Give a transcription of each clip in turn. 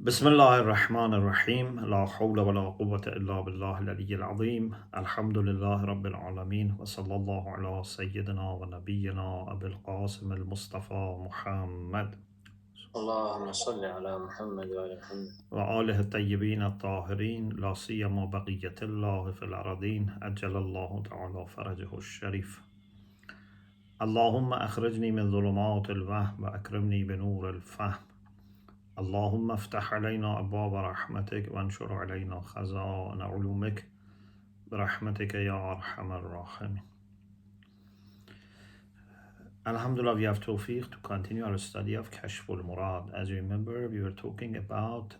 بسم الله الرحمن الرحيم لا حول ولا قوة إلا بالله العلي العظيم الحمد لله رب العالمين وصلى الله على سيدنا ونبينا أبي القاسم المصطفى محمد اللهم صل على محمد وعلى محمد وآله الطيبين الطاهرين لا سيما بقية الله في الأرضين أجل الله تعالى فرجه الشريف اللهم أخرجني من ظلمات الوهم وأكرمني بنور الفهم اللهم افتح علينا أبواب رحمتك وانشر علينا خزائن علومك برحمتك يا أرحم الراحمين. Alhamdulillah, we have tawfiq to continue our study of Kashf al-Murad. As you remember, we were talking about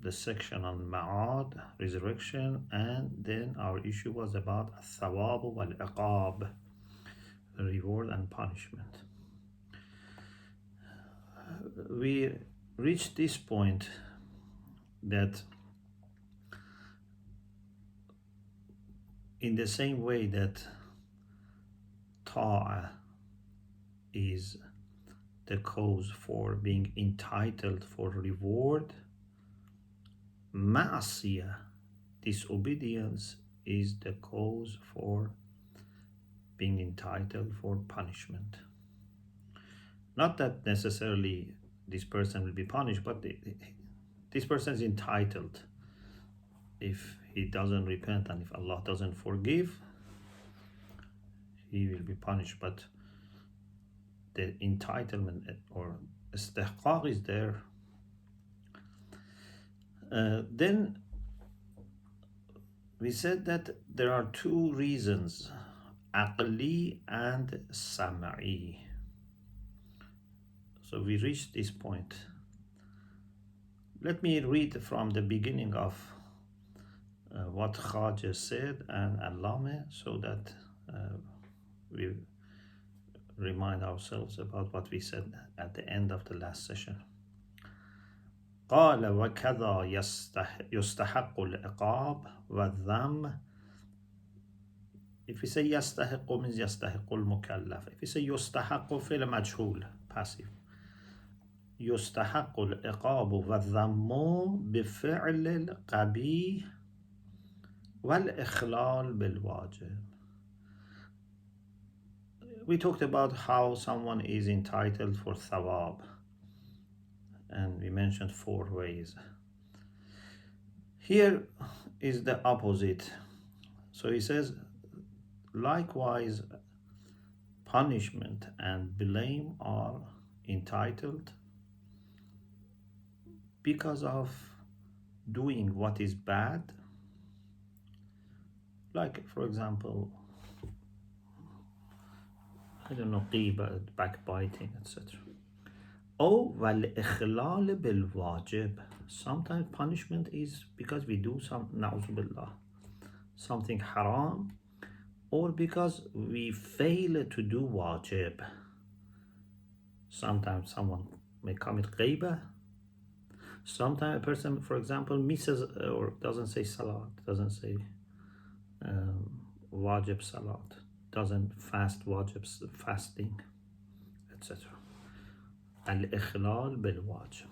the section on المعاد, resurrection, and then our issue was about الثواب والعقاب, reward and punishment. We reached this point that in the same way that ta'ah is the cause for being entitled for reward, ma'asiyah, disobedience, is the cause for being entitled for punishment. Not that necessarily this person will be punished, but this person is entitled. If he doesn't repent and if Allah doesn't forgive, he will be punished. But the entitlement or istihqaq is there. Then we said that there are two reasons, aqli and sam'i. So we reached this point. Let me read from the beginning of what Khaja said and Allame, so that we remind ourselves about what we said at the end of the last session. قال وكذا يستحق العقاب والذم. If we say يستحق means يستحق المكلف. If we say يستحق فعل مجهول, passive. يستحق العقاب والذم بفعل القبيح والاخلال بالواجب. We talked about how someone is entitled for thawab, and we mentioned 4 ways. Here is the opposite. So he says, likewise, punishment and blame are entitled because of doing what is bad, like, for example, I don't know, ghibah, backbiting, etc. Oh, والاخلال بالواجب. Sometimes punishment is because we do something haram, or because we fail to do wajib. Sometimes someone may commit ghibah. Sometimes a person, for example, misses or doesn't say salat, doesn't say wajib salat, doesn't fast wajib fasting, etc. Al-ikhlal bil-wajib.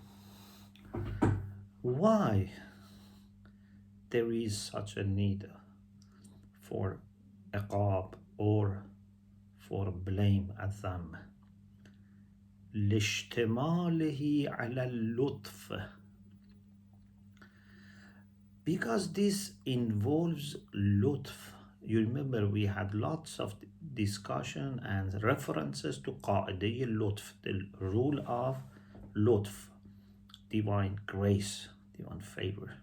Why there is such a need for iqab or for blame al-dham? لاشتماله على اللطف. Because this involves lutf. You remember we had lots of discussion and references to qa'idah al-lutf, the rule of lutf, divine grace, divine favor.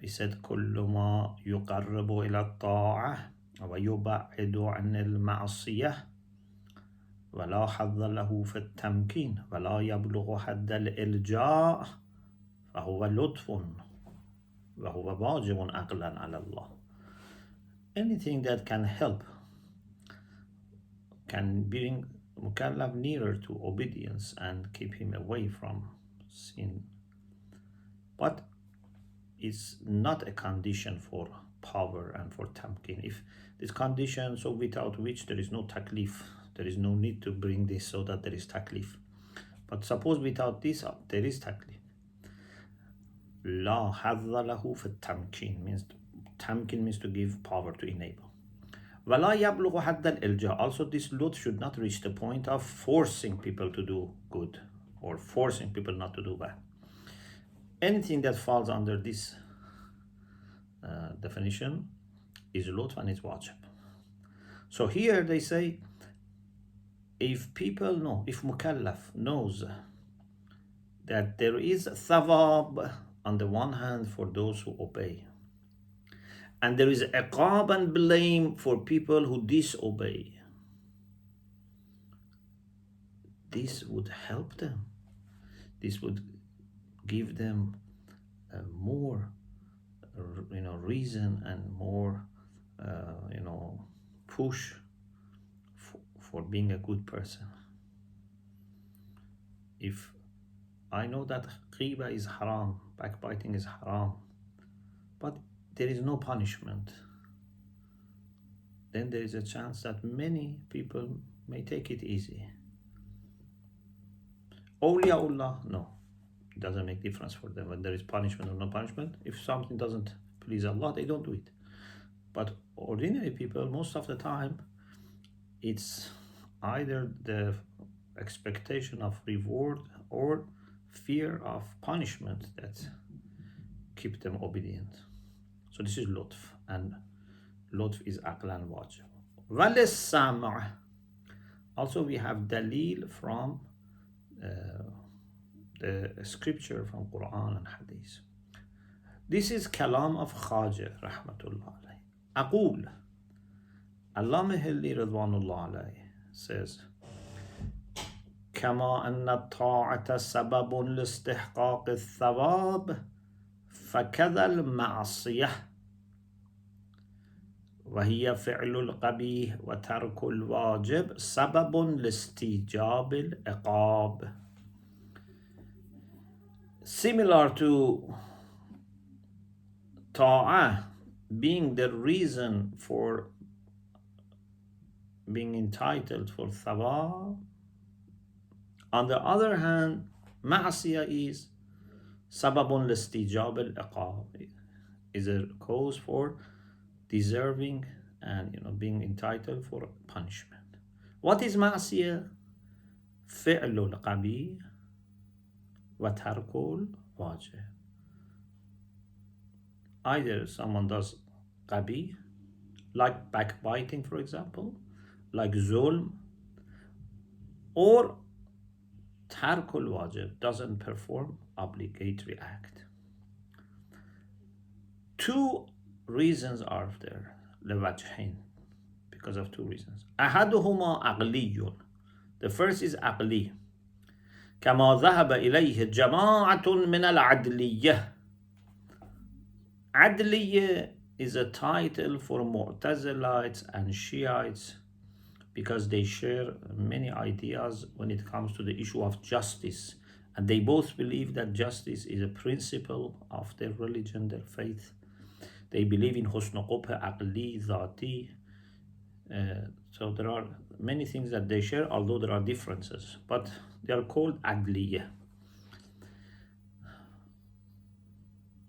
We said كل ما يقرب إلى الطاعة ويبعد عن المعصية ولا حظ له في التمكين ولا يبلغ حد الإلجاء فهو لطف وهو واجب عقلا على الله. Anything that can help, can bring mukallaf nearer to obedience and keep him away from sin, but it's not a condition for power and for tamkin. If this condition, so without which there is no taklif, there is no need to bring this so that there is taklif. But suppose without this there is taklif. لا حظ له في التمكين means tamkin means to give power, to enable. ولا يبلغ حد الإلجاء. Also this lot should not reach the point of forcing people to do good or forcing people not to do bad. Anything that falls under this definition is lot and is wajib. So here they say, if people know, if mukallaf knows that there is thawab on the one hand for those who obey, and there is iqab and blame for people who disobey, this would help them. This would give them more, reason and more, push for being a good person. If I know that ghiba is haram, backbiting is haram, but there is no punishment, then there is a chance that many people may take it easy. Awliyaullah, no, it doesn't make difference for them when there is punishment or no punishment. If something doesn't please Allah, they don't do it. But ordinary people, most of the time, it's either the expectation of reward or fear of punishment that keep them obedient. So this is lutf, and lutf is aqlan wajib. وللسمع. Also we have dalil from the scripture from Quran and Hadith. This is kalam of Khaja rahmatullah alayhi. أقول, Allama Hilli Ridwanullah alayhi says, كما أن الطاعة سبب لاستحقاق الثواب فكذا المعصية وهي فعل القبيح وترك الواجب سبب لاستيجاب العقاب. Similar to ta'ah being the reason for being entitled for thawab, on the other hand, ma'asiyah is sababun listijab al-iqab, is a cause for deserving and being entitled for punishment. What is ma'asiyah? Fi'lul qabih wa tarkul wajib. Either someone does qabih, like backbiting for example, like zulm, or tarkul wajib, doesn't perform obligatory act. Two reasons are there, لوجهين, because of two reasons. أحدهما عقلي. The first is عقلي. كما ذهب إليه جماعة من العدلية. عدلية is a title for Mu'tazilites and Shiites because they share many ideas when it comes to the issue of justice, and they both believe that justice is a principle of their religion, their faith. They believe in husn qubh aqli dhati. So there are many things that they share, although there are differences, but they are called adliyah.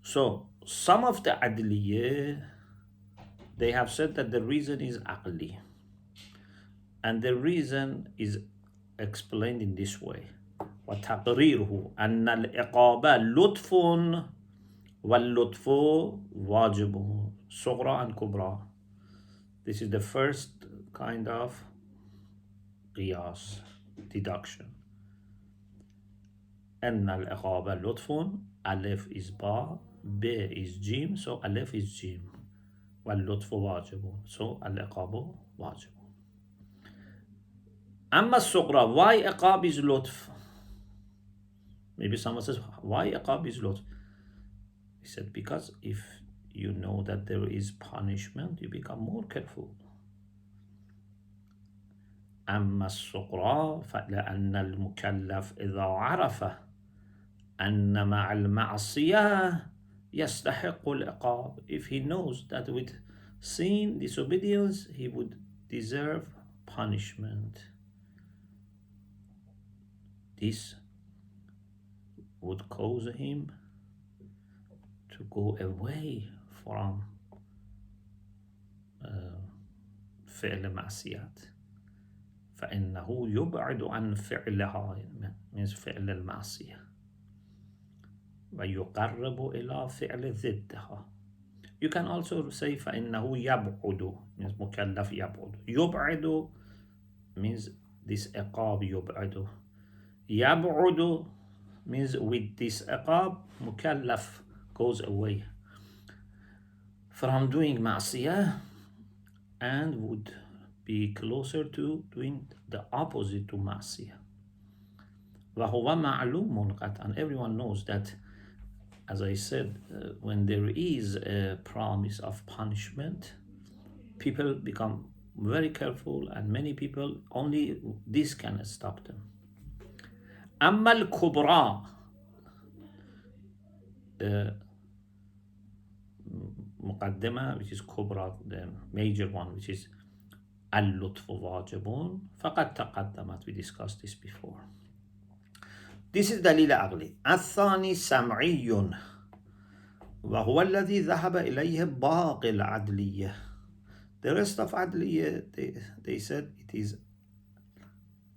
So some of the adliyah, they have said that the reason is aqli, and the reason is explained in this way: وتقريره أن العقاب لطف واللطف واجب صغرى and كبرى. This is the first kind of qiyas, deduction. أن العقاب لطف, ألف is ba, B is jim, so ألف is jim. واللطف واجب, so العقاب واجب. أما الصغرى, why عقاب is لطف? Maybe someone says, why عقاب is لطف? He said, because if you know that there is punishment, you become more careful. أما الصغرى فلأن المكلف إذا عرف أن مع المعصية يستحق العقاب. If he knows that with sin, disobedience, he would deserve punishment, this would cause him to go away from فعل معصيات فإنه يبعد عن فعلها means فعل المعصية ويقرب إلى فعل ضدها. You can also say فإنه يبعد means مكلف يبعد. يبعد means this عقاب يبعد. يبعد means with this عقاب مكلف goes away from doing معصية and would be closer to doing the opposite to معصية. وهو معلوم قطعا. Everyone knows that, as I said, when there is a promise of punishment, people become very careful, and many people, only this can stop them. أما الكبرى, the مقدمة, which is كبرى, the major one, which is اللطف واجب, فقد تقدمت. We discussed this before. This is دليل عقلي. الثاني سمعي وهو الذي ذهب إليه باقي العدلية. The rest of عدلية, they said it is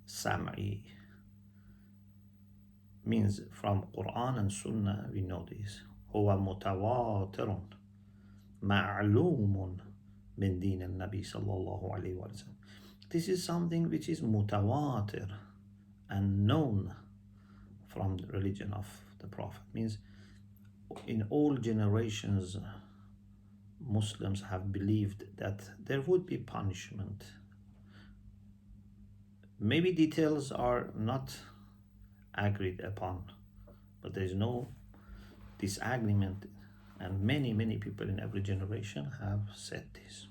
سمعي, means from Quran and Sunnah. We know this. هو متواتر معلوم من دين النبي صلى الله عليه وسلم. This is something which is mutawatir and known from the religion of the Prophet. Means in all generations Muslims have believed that there would be punishment. Maybe details are not agreed upon, but there is no disagreement, and many people in every generation have said this.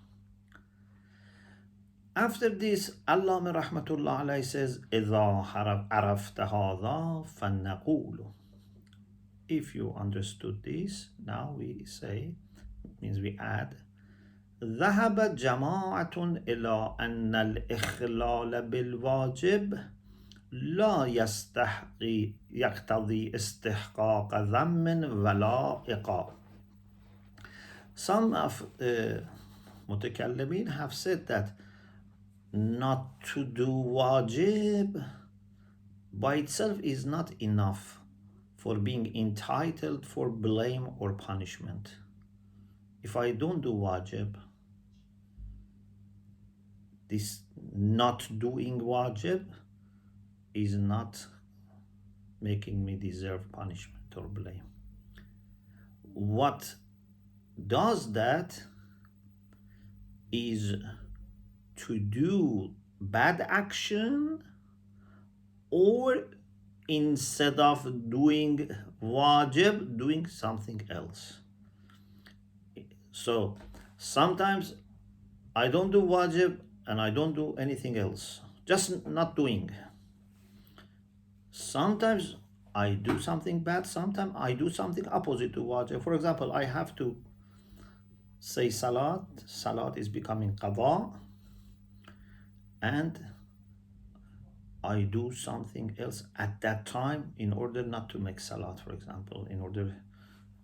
After this, Allah rahmatullah alayhi says, إِذَا عَرَفْتَ هَذَا فَنَقُولُ. If you understood this, now we say, means we add, ذهب جماعة إلى أن الإخلال بالواجب لا يقتضي استحقاق ذم ولا عقاب. Some of the متكلمين have said that not to do wajib by itself is not enough for being entitled for blame or punishment. If I don't do wajib, this not doing wajib is not making me deserve punishment or blame. What does that is to do bad action, or instead of doing wajib, doing something else. So sometimes I don't do wajib and I don't do anything else, just not doing. Sometimes I do something bad, sometimes I do something opposite to wajib. For example, I have to say salat is becoming qada, and I do something else at that time in order not to make salat, for example, in order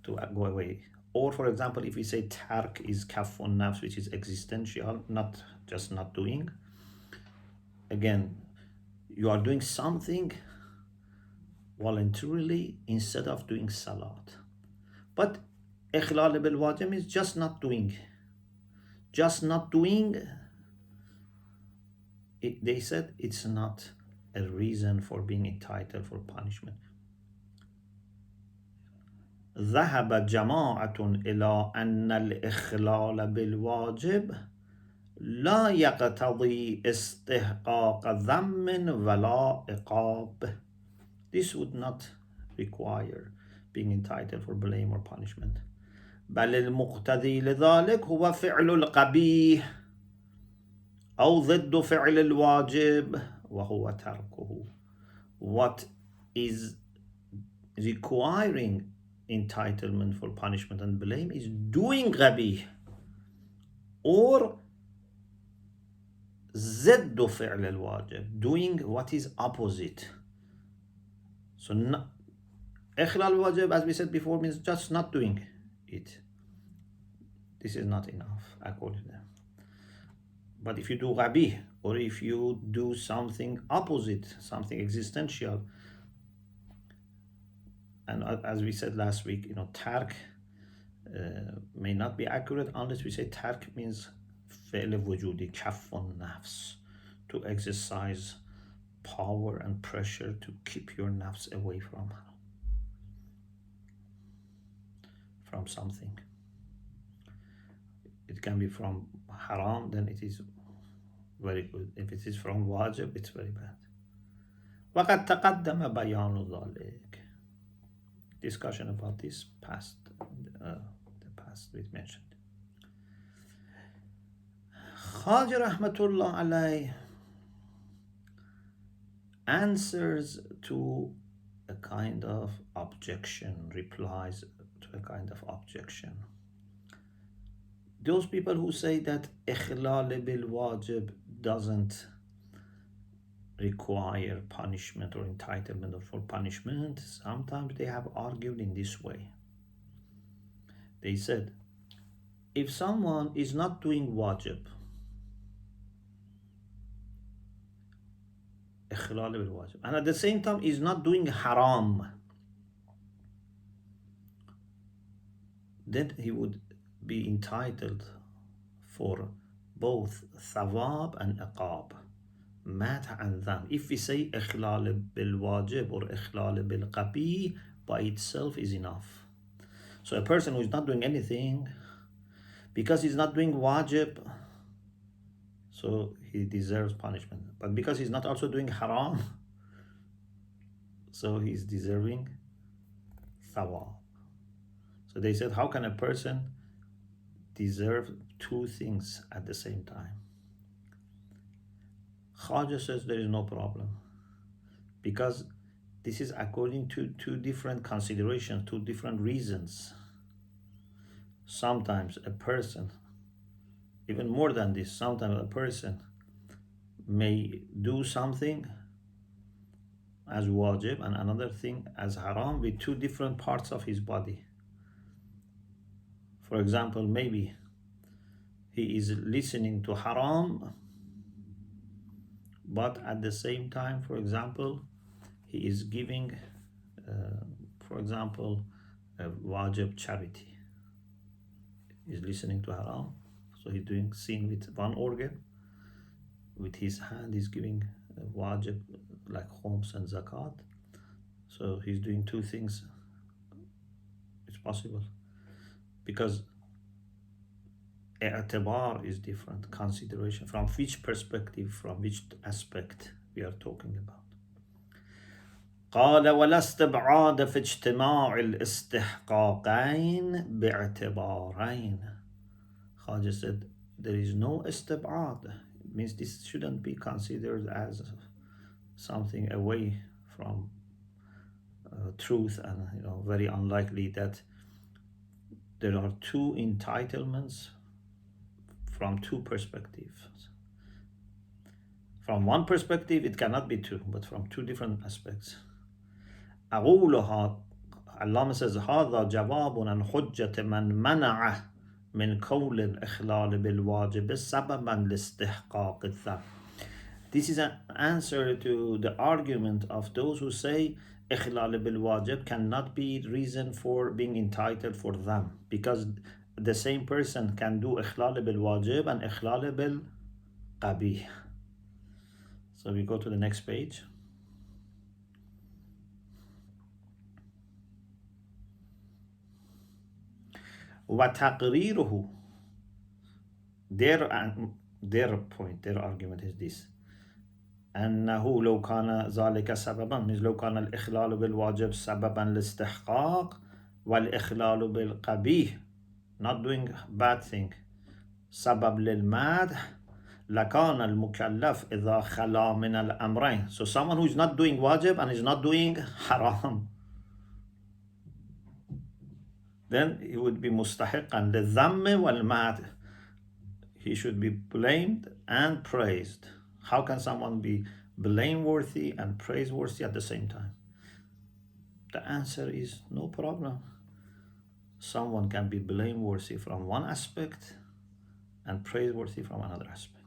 to go away. Or for example, if we say tark is kafun nafs, which is existential, not just not doing. Again, you are doing something voluntarily instead of doing salat. But ikhlal bil wajib is just not doing. Just not doing, they said it's not a reason for being entitled for punishment. ذهب جماعة إلى أن الإخلال بالواجب لا يقتضي استحقاق ذم ولا عقاب. This would not require being entitled for blame or punishment. بل المقتضي لذلك هو فعل القبيح أو ضد فعل الواجب وهو تركه. What is requiring entitlement for punishment and blame is doing قبيح or ضد فعل الواجب, doing what is opposite. So إخلال الواجب, as we said before, means just not doing. it. This is not enough, according to them. But if you do قبيح, or if you do something opposite, something existential, and as we said last week, tark may not be accurate unless we say tark means فعل وجودی, كف النفس, to exercise power and pressure to keep your nafs away from something. It can be from haram, then it is very good. If it is from wajib, it's very bad. وقد تقدم بيان ذلك. Discussion about this past, the past we mentioned. Khaja rahmatullah alayh answers to a kind of objection, replies to a kind of objection. Those people who say that ikhlal bilwajib doesn't require punishment or entitlement for punishment, sometimes they have argued in this way. They said, if someone is not doing wajib, ikhlal bilwajib, and at the same time is not doing haram, then he would be entitled for both thawab and iqab, mat and dham. If we say ikhlal bilwajib or ikhlal bilqabih, by itself is enough. So a person who is not doing anything, because he's not doing wajib, so he deserves punishment. But because he's not also doing haram, so he's deserving thawab. So they said, how can a person deserve two things at the same time? Khaja says there is no problem, because this is according to two different considerations, two different reasons. Sometimes a person, even more than this, sometimes a person may do something as wajib and another thing as haram with two different parts of his body. For example, maybe he is listening to haram, but at the same time, for example, he is giving, for example, a wajib charity. He's listening to haram, so he's doing sin with one organ. With his hand, he's giving wajib like khums and zakat. So he's doing two things. It's possible. Because i'tibar is different, consideration, from which perspective, from which aspect we are talking about. قال ولا استبعاد في اجتماع الاستحقاقين باعتبارين. Khaja said there is no istib'ad. It means this shouldn't be considered as something away from truth, and very unlikely that there are two entitlements from two perspectives. From one perspective it cannot be two, but from two different aspects. أقولها Allama says هذا جواب عن حجة من منع من قول الإخلال بالواجب سببا لاستحقاق الذم. This is an answer to the argument of those who say إخلال بالواجب cannot be reason for being entitled for them, because the same person can do إخلال بالواجب and إخلال بالقبيح. So we go to the next page. وتقريره, their point, their argument is this: أنه لو كان ذلك سببا, means لو كان الإخلال بالواجب سببا للاستحقاق والإخلال بالقبيح, not doing bad thing, سبب للمدح, لكان المكلف إذا خلا من الأمرين. So someone who is not doing wajib and is not doing haram, then he would be mustahiqan للذم والمدح. He should be blamed and praised. How can someone be blameworthy and praiseworthy at the same time? The answer is no problem. someone can be blameworthy from one aspect and praiseworthy from another aspect.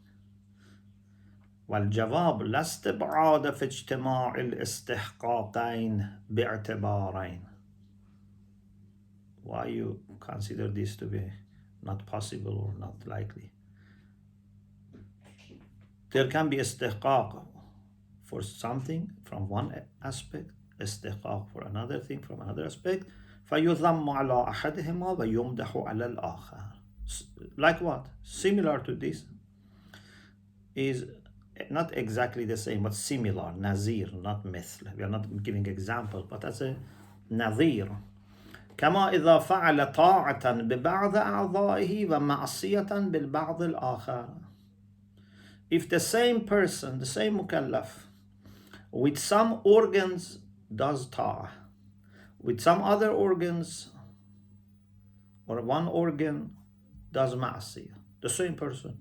والجواب لا استبعاد في اجتماع الاستحقاقين باعتبارين. Why you consider this to be not possible or not likely? There can be استحقاق for something from one aspect, استحقاق for another thing from another aspect, فيذم على أحدهما ويمدح على الآخر. Like what? Similar to this is not exactly the same, but similar. Nazir, not مثل. We are not giving example, but as a nazir. كما إذا فعل طاعة ببعض أعضائه ومعصية بالبعض الآخر. If the same person, the same mukallaf, with some organs does ta'ah, with some other organs or one organ does ma'asiyah, the same person,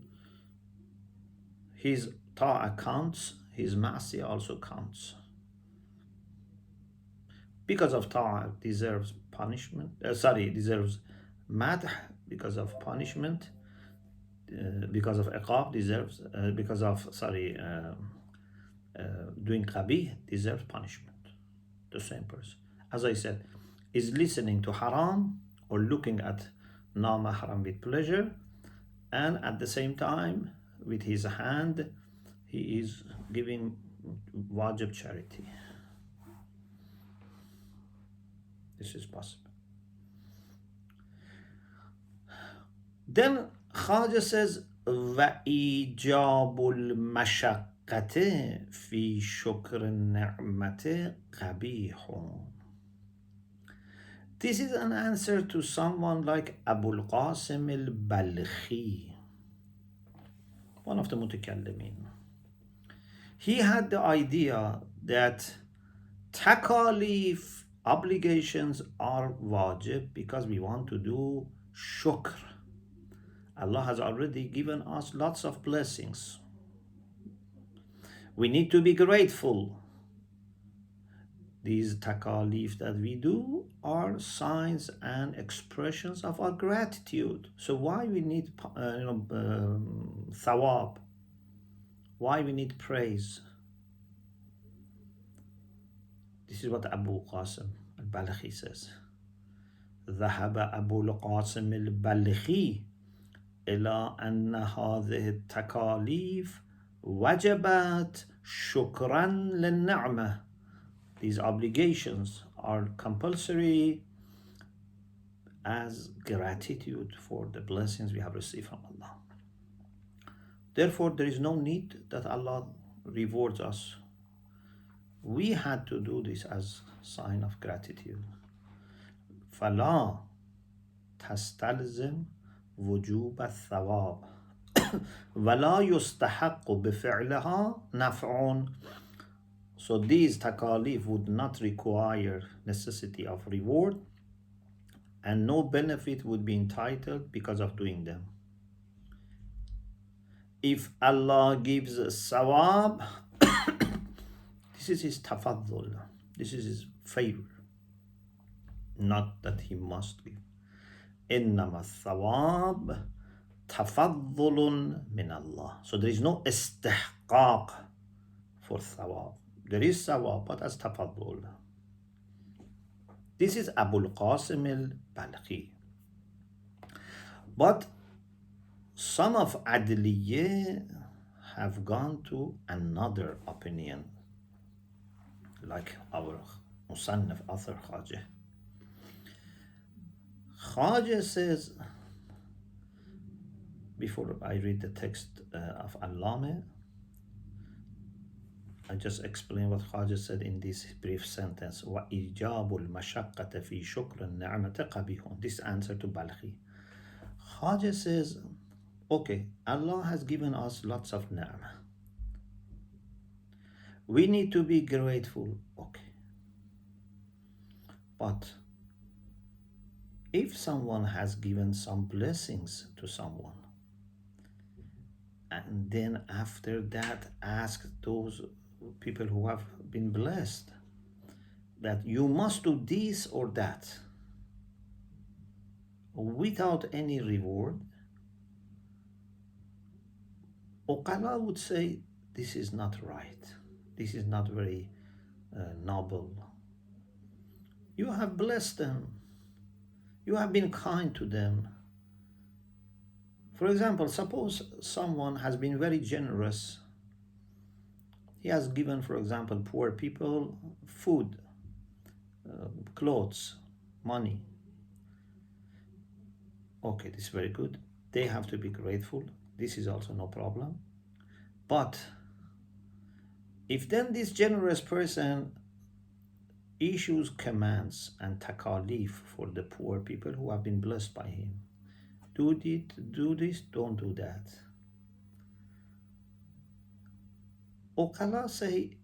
his ta'ah counts, his ma'asiyah also counts. Because of ta'ah deserves punishment, deserves madh, because of punishment, because of iqab deserves, because of, doing qabih deserves punishment. The same person. As I said, is listening to haram or looking at non-mahram with pleasure, and at the same time, with his hand, he is giving wajib charity. This is possible. Then Khaja says, وإيجاب المشقة في شكر النعمة قبيح. This is an answer to someone like Abu al-Qasim al-Balkhi, one of the mutakallimin. He had the idea that takalif, obligations, are wajib because we want to do shukr. Allah has already given us lots of blessings. We need to be grateful. These takalif that we do are signs and expressions of our gratitude. So why we need thawab? Why we need praise? This is what Abu Qasim al-Balkhi says. ذهب أبو القاسم البلخي إلى أن هذه التكاليف وجبت شكرا للنعمة. These obligations are compulsory as gratitude for the blessings we have received from Allah. Therefore, there is no need that Allah rewards us. We had to do this as sign of gratitude. فلا تستلزم وجوب الثواب ولا يستحق بفعلها نفع. So these takalif would not require necessity of reward, and no benefit would be entitled because of doing them. If Allah gives sawab, this is his tafaddul, this is his favor, not that he must give. إنما الثواب تفضل من Allah. So there is no istihqaq for thawab. There is thawab, but as tafaddul. This is Abu al-Qasim al-Balkhi. But some of Adliyah have gone to another opinion, like our Musannaf author Khaja. Khaja says, before I read the text of Allame, I just explain what Khaja said in this brief sentence. وَإِيجَابُ الْمَشَقَّةَ فِي شُكْرِ النَّعْمَةِ قَبِيحٌ. This answer to Balkhi. Khaja says, okay, Allah has given us lots of ni'mah. We need to be grateful, okay. But if someone has given some blessings to someone, and then after that ask those people who have been blessed that you must do this or that, without any reward, Uqala would say, this is not right. This is not very noble. You have blessed them. You have been kind to them. For example, suppose someone has been very generous. He has given, for example, poor people food, clothes, money. Okay, this is very good. They have to be grateful. This is also no problem. But if then this generous person issues commands and takalif for the poor people who have been blessed by him, do this, don't do that. Uqala say,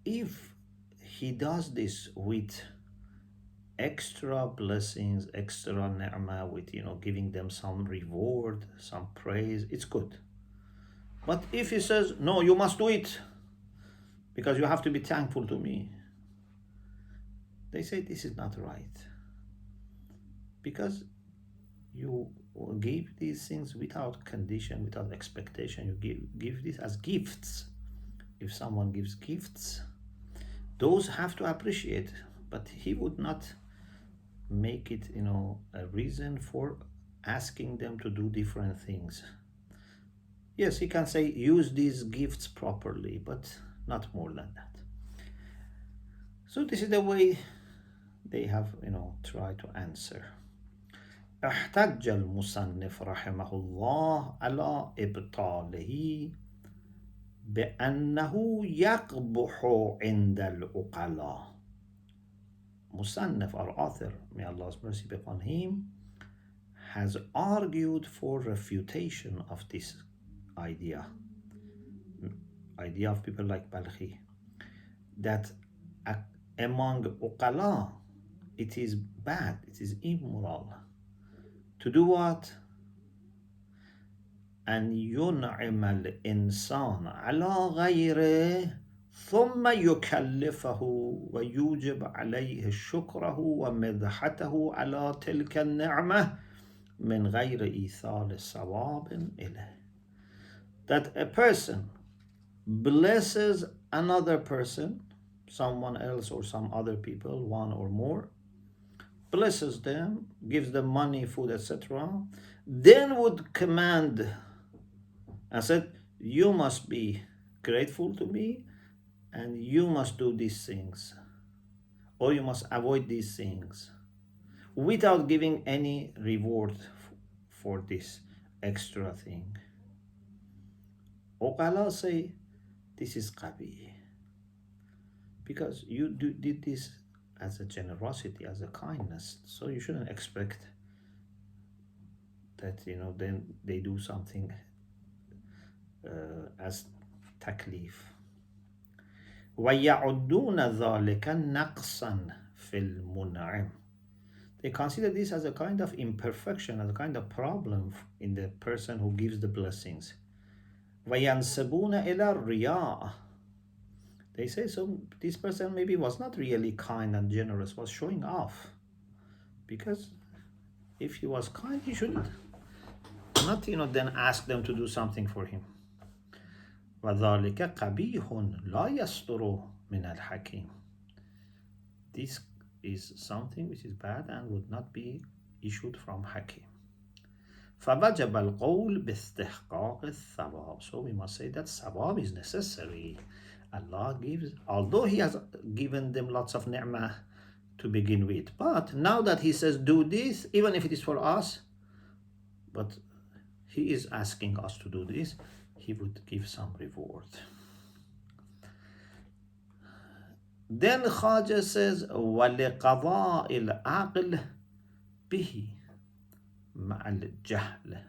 if he does this with extra blessings, extra ni'mah, with giving them some reward, some praise, it's good. But if he says, no, you must do it because you have to be thankful to me, they say this is not right, because you give these things without condition, without expectation. You give this as gifts. If someone gives gifts, those have to appreciate, but he would not make it a reason for asking them to do different things. Yes, he can say use these gifts properly, but not more than that. So this is the way they have tried to answer. احتج المصنف رحمه الله على إبطاله بأنه يقبح عند العقلاء. Musannif, our author, may Allah's mercy be upon him, has argued for refutation of this idea of people like Balkhi, that among uqala it is bad, it is immoral to do what? أن ينعم الإنسان على غيره ثم يكلفه ويوجب عليه شكره ومدحته على تلك النعمة من غير إيصال ثواب إليه. That a person blesses another person, someone else or some other people, one or more, blesses them, gives them money, food, etc., then would command and said, you must be grateful to me and you must do these things, or you must avoid these things, without giving any reward for this extra thing. Uqala say, this is qabih, because you did this as a generosity, as a kindness, so you shouldn't expect that then they do something as taklif. وَيَعُدُّونَ ذَلِكَ نَقْصًا فِي الْمُنْعِمِ. They consider this as a kind of imperfection, as a kind of problem in the person who gives the blessings. وَيَنْسَبُونَ إِلَى الرِّيَاءِ. They say, so this person maybe was not really kind and generous, was showing off. Because if he was kind, he should not then ask them to do something for him. وَذَلِكَ قَبِيحٌ لَا يَصْدُرُ مِنَ الْحَكِيمِ. This is something which is bad and would not be issued from Hakim. فَوَجَبَ الْقَوْلِ بِاسْتِحْقَاقِ الثَّوَابِ. So we must say that thawab is necessary. Allah gives, although He has given them lots of ni'mah to begin with, but now that He says do this, even if it is for us, but He is asking us to do this, He would give some reward. Then Khaja says, وَلقضاء العقل به مع الجهل.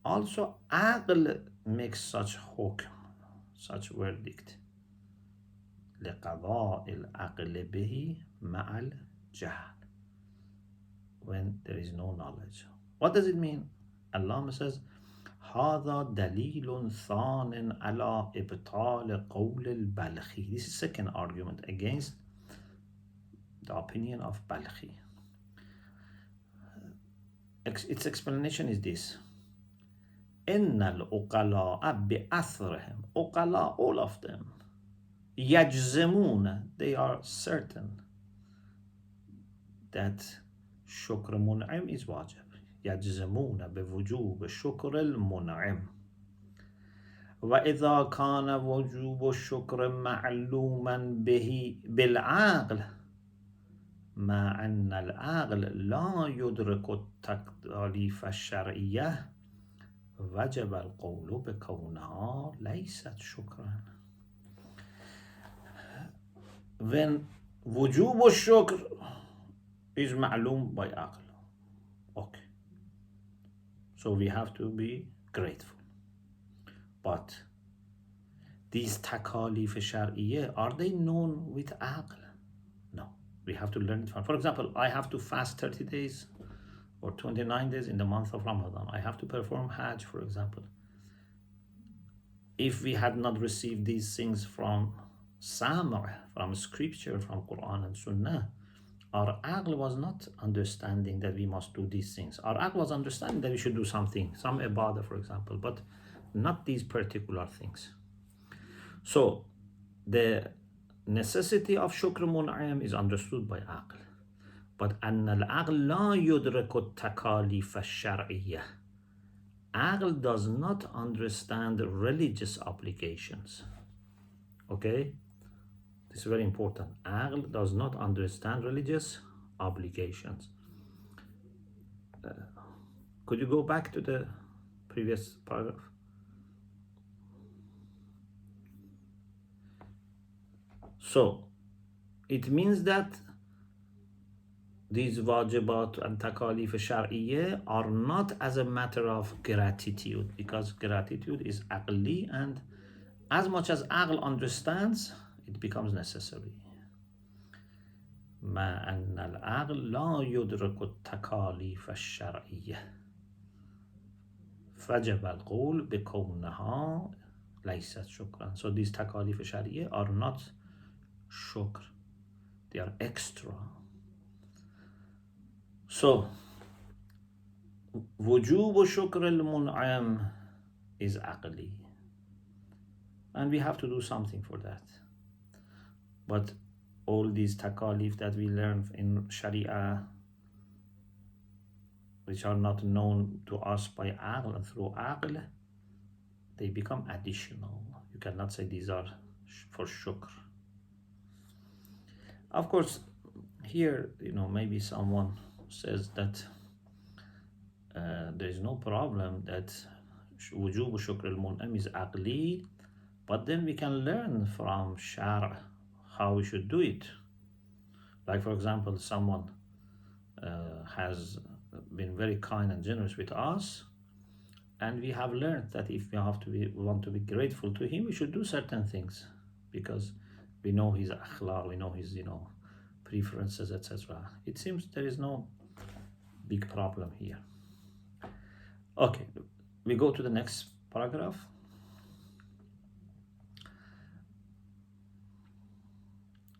Also, Aql makes such hukm, such verdict. لقضاء العقل به مع الجهل. When there is no knowledge. What does it mean? Allah says, هذا دليل ثان على إبطال قول البلخي. This is second argument against the opinion of Balkhi. its explanation is this. إن العقلاء بأثرهم, عقلاء, all of them, يجزمون, they are certain that شكر منعم is واجب. يجزمون بوجوب شكر المنعم. وإذا كان وجوب الشكر معلوما به بالعقل مع أن العقل لا يدرك التكاليف الشرعية وجب القول بكونها ليست شكرا. When وجوب الشكر is معلوم by عقل. Okay. So we have to be grateful. But these takalif shar'iyya, are they known with aql? No. We have to learn it from. For example, I have to fast 30 days or 29 days in the month of Ramadan. I have to perform Hajj, for example. If we had not received these things from Sama', from scripture, from Quran and Sunnah, our aql was not understanding that we must do these things. Our aql was understanding that we should do something, some ibadah, for example, but not these particular things. So the necessity of shukr mun'am is understood by aql. But أن العقل لا يدرك التكاليف الشرعية. Aql does not understand religious obligations. Okay? This is very important. Aql does not understand religious obligations. Could you go back to the previous paragraph? So, it means that these wajibat and takalif shar'iyya are not as a matter of gratitude, because gratitude is aqli, and as much as aql understands, it becomes necessary. ما أن العقل لا يدرك التكاليف الشرعية فجب القول بكونها ليست شكرا. So these takalif shar'iyya are not shukr, they are extra. So وجوب شكر المنعم is aqli, and we have to do something for that. But all these takalif that we learn in Sharia, which are not known to us by aql and through aql, they become additional. You cannot say these are for shukr. Of course, here, maybe someone says that there is no problem that wujub shukr al-mun'am is aqli, but then we can learn from shar' how we should do it. Like, for example, someone has been very kind and generous with us, and we have learned that if we want to be grateful to him, we should do certain things, because we know his akhlaq, we know his preferences, etc. It seems there is no big problem here. Okay, we go to the next paragraph.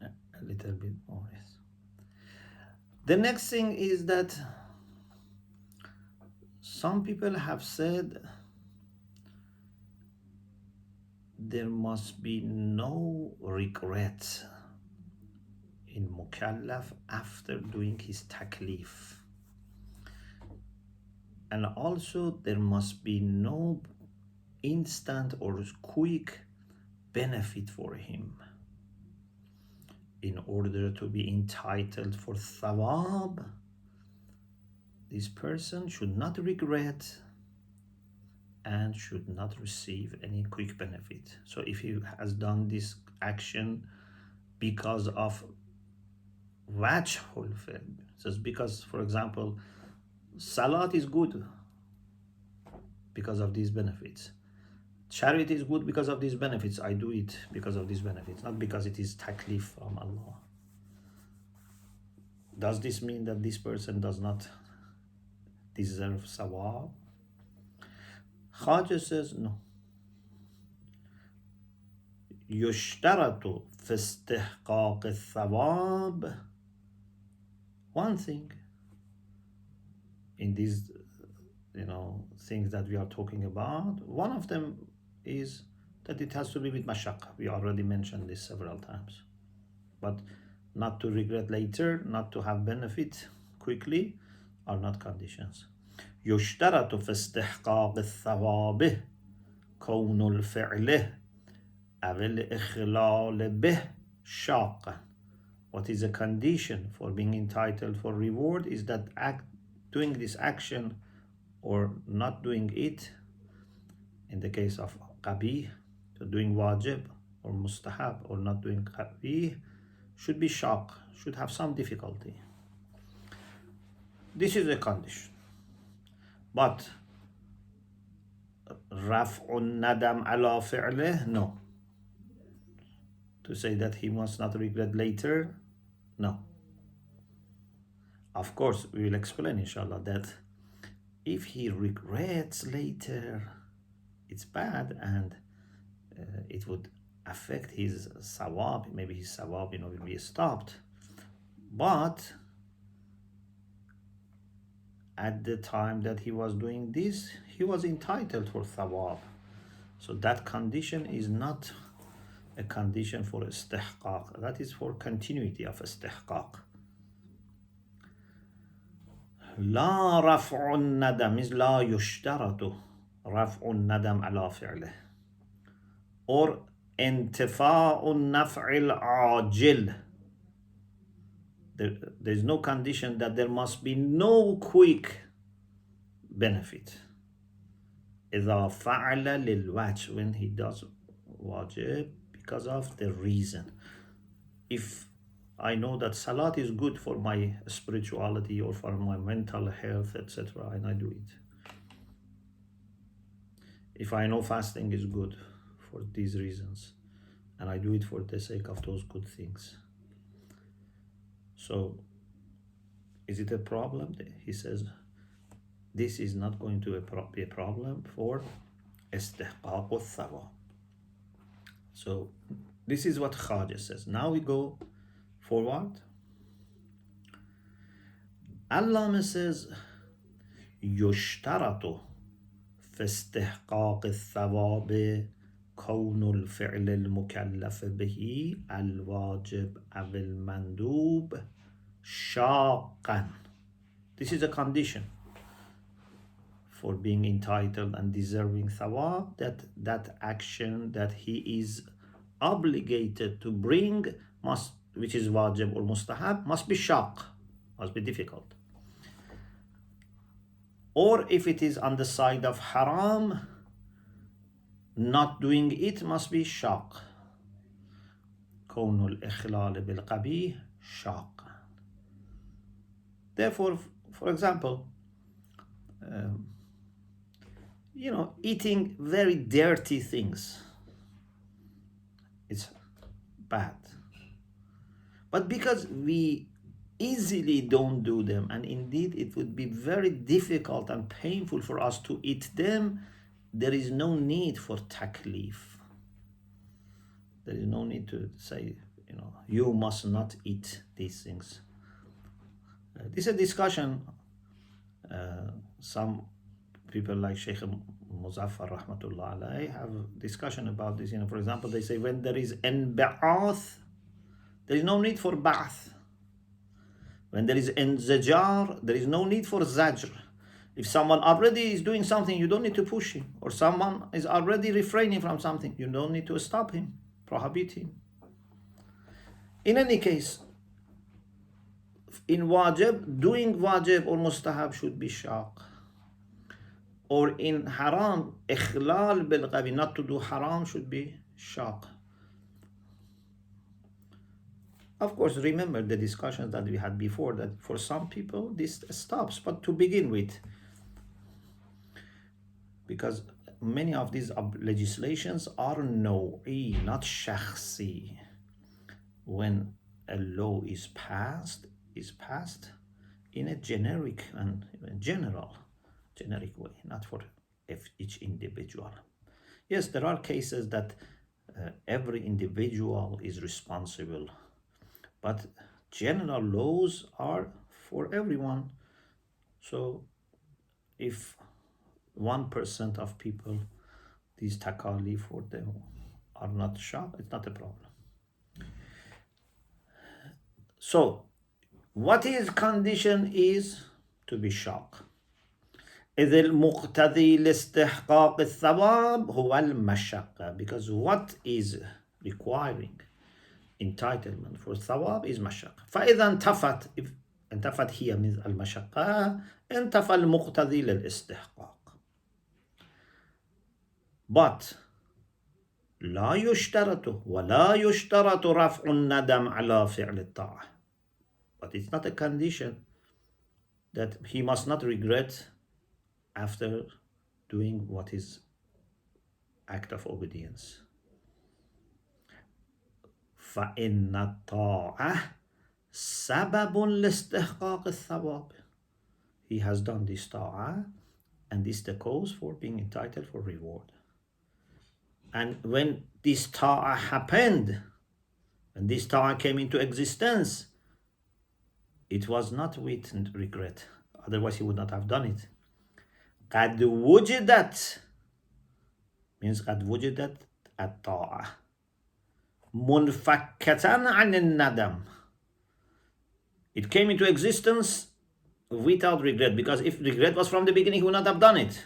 A little bit more, yes. The next thing is that some people have said there must be no regret in mukallaf after doing his taklif. And also there must be no instant or quick benefit for him. In order to be entitled for thawab, this person should not regret and should not receive any quick benefit. So if he has done this action because of wajhul fi'l, just because, for example, salat is good because of these benefits, charity is good because of these benefits, I do it because of these benefits, not because it is taklif from Allah. Does this mean that this person does not deserve sawab? Khaja says no. يشترط في استحقاق الثواب, one thing, in these things that we are talking about. One of them is that it has to be with mashaqqa. We already mentioned this several times. But not to regret later, not to have benefit quickly, are not conditions. يشترط في استحقاق الثواب كون الفعل أو الاخلال به شاقا. What is a condition for being entitled for reward is that doing this action or not doing it, in the case of qabih, so doing wajib or mustahab or not doing qabih, should be shaq, should have some difficulty. This is a condition. But raf'un nadam ala fi'lih, no. To say that he must not regret later, no. Of course, we will explain inshallah that if he regrets later, it's bad and it would affect his sawab. Maybe his sawab will be stopped. But at the time that he was doing this, he was entitled for sawab. So that condition is not a condition for istihqaq. That is for continuity of istihqaq. لا رفع الندم means لا يشترط رفع الندم على فعله, or انتفاء النفع العاجل. There is no condition that there must be no quick benefit. إذا فعل للوجه, when he does wajib because of the reason. If I know that salat is good for my spirituality or for my mental health, etc., and I do it. If I know fasting is good for these reasons, and I do it for the sake of those good things. So, is it a problem? He says, this is not going to be a problem for istihqaq al-thawab. So, this is what Khaja says. Now we go forward. Allama says, يشترط في استحقاق الثواب كون الفعل المكلف به الواجب أو المندوب شاقا. This is a condition for being entitled and deserving thawab, that action that he is obligated to bring must, which is wajib or mustahab, must be shaq, must be difficult. Or if it is on the side of haram, not doing it must be shaq. كون الاخلال بالقبيح شاق. Therefore, for example, eating very dirty things, it's bad. But because we easily don't do them, and indeed it would be very difficult and painful for us to eat them, there is no need for taklif. There is no need to say, you must not eat these things. This is a discussion. Some people like Sheikh Muzaffar Rahmatullah alayhi have discussion about this. For example, they say when there is inba'ath, there is no need for ba'ath. When there is inzajar, there is no need for zajr. If someone already is doing something, you don't need to push him. Or someone is already refraining from something, you don't need to stop him, prohibit him. In any case, in wajib, doing wajib or mustahab should be shaq. Or in haram, ikhlal bil qabi, not to do haram should be shaq. Of course, remember the discussions that we had before, that for some people this stops. But to begin with, because many of these legislations are nawi, not shakhsi. When a law is passed in a generic and generic way, not for each individual. Yes, there are cases that every individual is responsible, but general laws are for everyone. So if 1% of people, these takalif for them are not shocked, it's not a problem. So, what is condition is to be shocked. إذ المقتضي لاستحقاق الثواب هو المشقة, because what is requiring entitlement for thawab is مشقة. فإذا انتفت, if انتفت هي من المشقة, انتفى المقتضي للاستحقاق. But لا يشترط ولا يشترط رفع الندم على فعل الطاعة. But it's not a condition that he must not regret after doing what is act of obedience. فإن الطاعة سبب لاستحقاق الثواب. He has done this ta'ah, and this is the cause for being entitled for reward. And when this ta'ah happened, when this ta'ah came into existence, it was not with regret. Otherwise, he would not have done it. قد وجدت means قد وجدت الطاعة منفكة عن الندم. It came into existence without regret, because if regret was from the beginning, he would not have done it.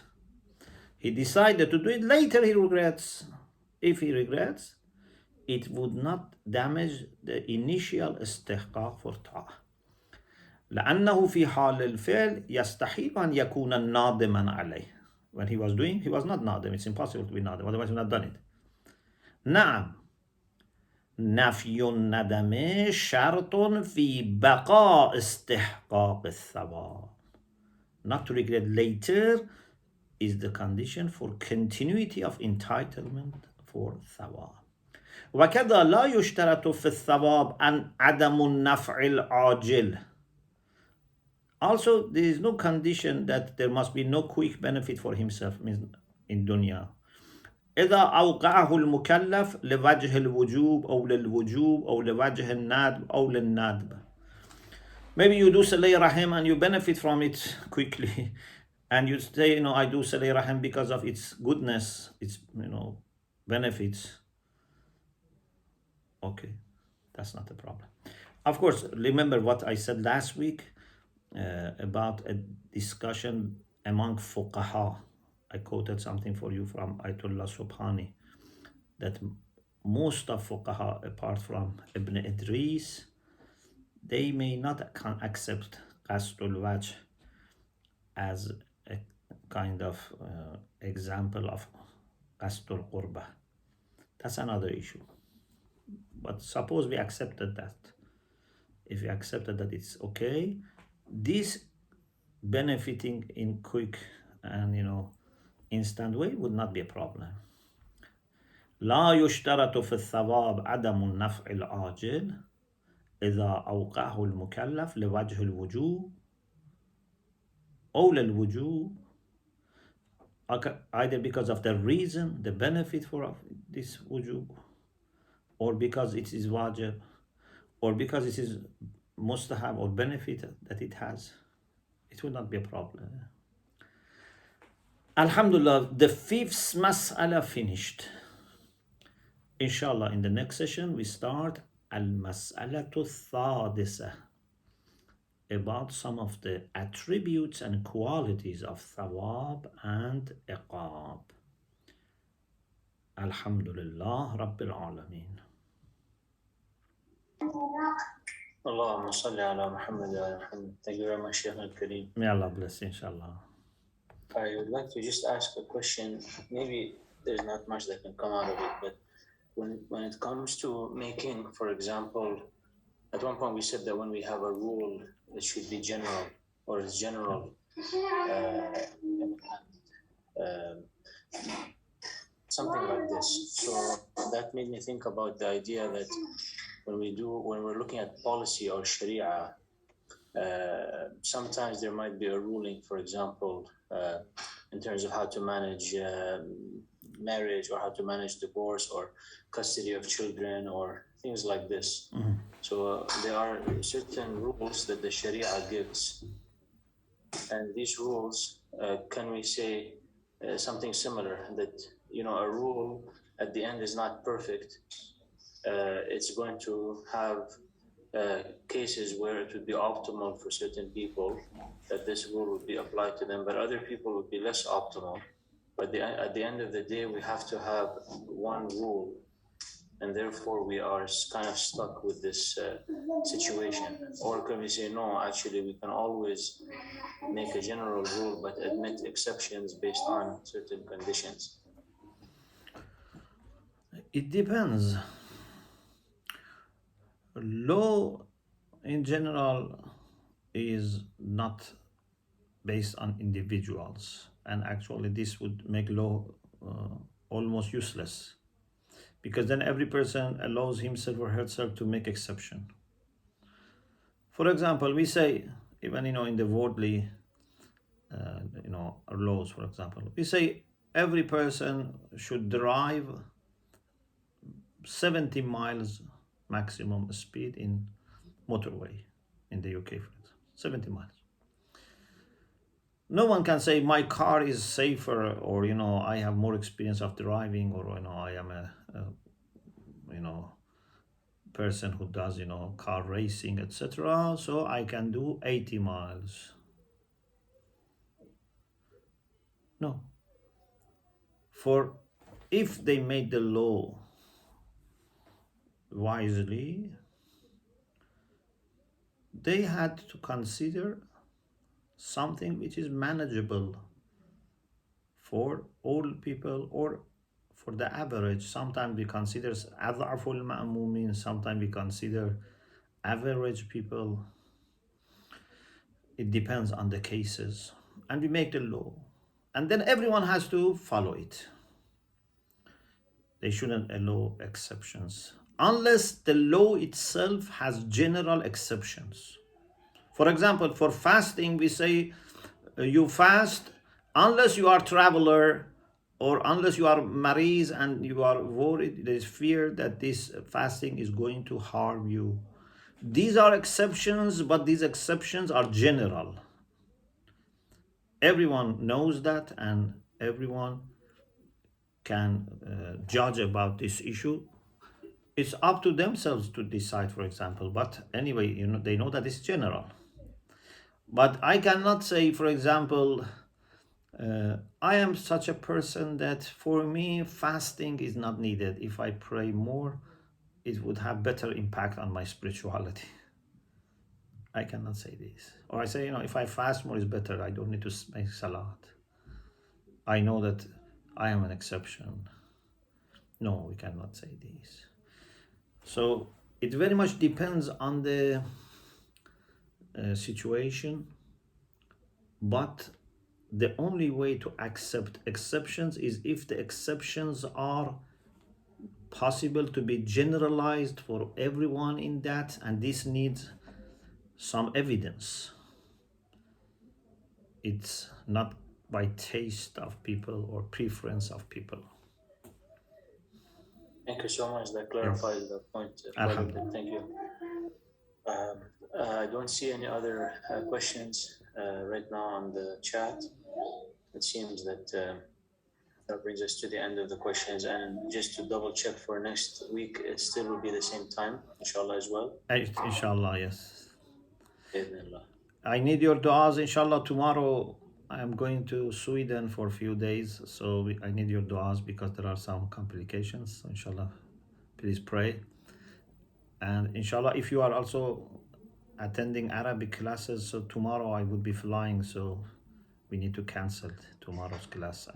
He decided to do it, later he regrets. If he regrets, it would not damage the initial استحقاق for طاعة. لأنه في حال الفعل يستحيل أن يكون نادما عليه. When he was doing, he was not nadim. It's impossible to be nadim, otherwise he would not have done it. نعم. نفي الندم شرط في بقاء استحقاق الثواب. Not to regret later is the condition for continuity of entitlement for ثواب. وكذا لا يشترط في الثواب أن عدم النفع العاجل. Also, there is no condition that there must be no quick benefit for himself in dunya. إذا أوقعه المكلف لوجه الوجوب أو للوجوب أو لوجه الندب أو للندب. Maybe you do Salih Rahim and you benefit from it quickly. And you say, I do Salih Rahim because of its goodness, its, benefits. Okay, that's not a problem. Of course, remember what I said last week about a discussion among fuqaha. I quoted something for you from Ayatollah Subhani, that most of fuqaha, apart from Ibn Idris, they may not accept Qasdul Wajh as a kind of example of Qasdul Qurba. That's another issue. But suppose we accepted that. If we accepted that it's okay, this benefiting in quick and instant way would not be a problem. لا يشترط في الثواب عدم النفع العاجل إذا أوقعه المكلف لوجه الوجوب أو للوجوب, either because of the reason, the benefit for this wujub, or because it is wajib, or because it is mustahab or benefit that it has. It will not be a problem. Alhamdulillah, the fifth mas'ala finished. Inshallah, in the next session, we start al-mas'alatu thadisa, about some of the attributes and qualities of thawab and iqab. Alhamdulillah Rabbil Alameen. اللهم صل على محمد وعلى محمد. Thank you very much, Sheikh al-Kareem. May Allah bless, inshallah. I would like to just ask a question. Maybe there's not much that can come out of it, but when it comes to making, for example, at one point we said that when we have a rule, it should be general, or it's general. Something like this. So that made me think about the idea that when we're looking at policy or Sharia, sometimes there might be a ruling, for example, in terms of how to manage marriage, or how to manage divorce, or custody of children, or things like this. Mm-hmm. So there are certain rules that the Sharia gives, and these rules can we say something similar, that a rule at the end is not perfect? It's going to have cases where it would be optimal for certain people, that this rule would be applied to them, but other people would be less optimal. But at the end of the day, we have to have one rule, and therefore we are kind of stuck with this situation. Or can we say, no, actually we can always make a general rule but admit exceptions based on certain conditions? It depends. Law in general is not based on individuals, and actually this would make law almost useless, because then every person allows himself or herself to make exception. For example, we say, even in the worldly laws, for example, we say every person should drive 70 miles maximum speed in motorway in the UK, for example, 70 miles. No one can say my car is safer, or I have more experience of driving, or I am a person who does car racing, etc., so I can do 80 miles. No. For if they made the law wisely, they had to consider something which is manageable for all people, or for the average. Sometimes we consider adhaful ma'mumin, sometimes we consider average people. It depends on the cases, and we make the law, and then everyone has to follow it. They shouldn't allow exceptions unless the law itself has general exceptions. For example, for fasting, we say you fast unless you are traveler, or unless you are marid and you are worried, there is fear that this fasting is going to harm you. These are exceptions, but these exceptions are general. Everyone knows that, and everyone can judge about this issue. It's up to themselves to decide, for example. But anyway, they know that it's general. But I cannot say, for example, I am such a person that for me fasting is not needed. If I pray more, it would have better impact on my spirituality. I cannot say this. Or I say, if I fast more is better. I don't need to make salat. I know that I am an exception. No, we cannot say this. So it very much depends on the situation, but the only way to accept exceptions is if the exceptions are possible to be generalized for everyone in that, and this needs some evidence. It's not by taste of people or preference of people. Thank you so much. That clarifies the point. Thank you. I don't see any other questions right now on the chat. It seems that that brings us to the end of the questions. And just to double check for next week, it still will be the same time, inshallah, as well. Inshallah, yes. Bismillah. I need your du'as, inshallah. Tomorrow I am going to Sweden for a few days, so I need your du'as because there are some complications. So inshallah, please pray. And inshallah, if you are also attending Arabic classes, so tomorrow I would be flying, so we need to cancel tomorrow's class.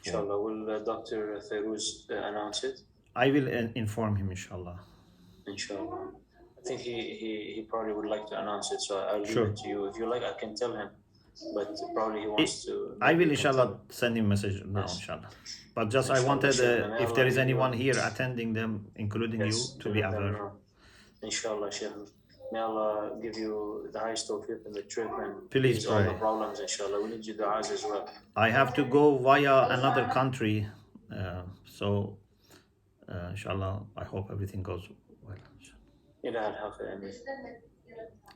Inshallah, will Dr. Ferouz announce it? I will inform him, inshallah. Inshallah. I think he probably would like to announce it, so I'll leave it to you. If you like, I can tell him, but probably he wants to. I will, inshallah, send him a message now, inshallah. But just I wanted, if there is anyone here attending them, including you, to be aware. Inshallah, Sheikh. May Allah give you the highest tawfiq in the trip and please pray. All the problems, inshallah. We need your du'as as well. I have to go via another country, so inshallah, I hope everything goes well.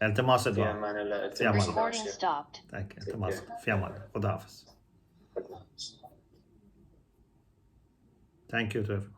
التماس في الدعاء. أمان الله. في أمان الله. Recording stopped. التماس. في أمان الله. خدا حافظ. Thank you to everyone.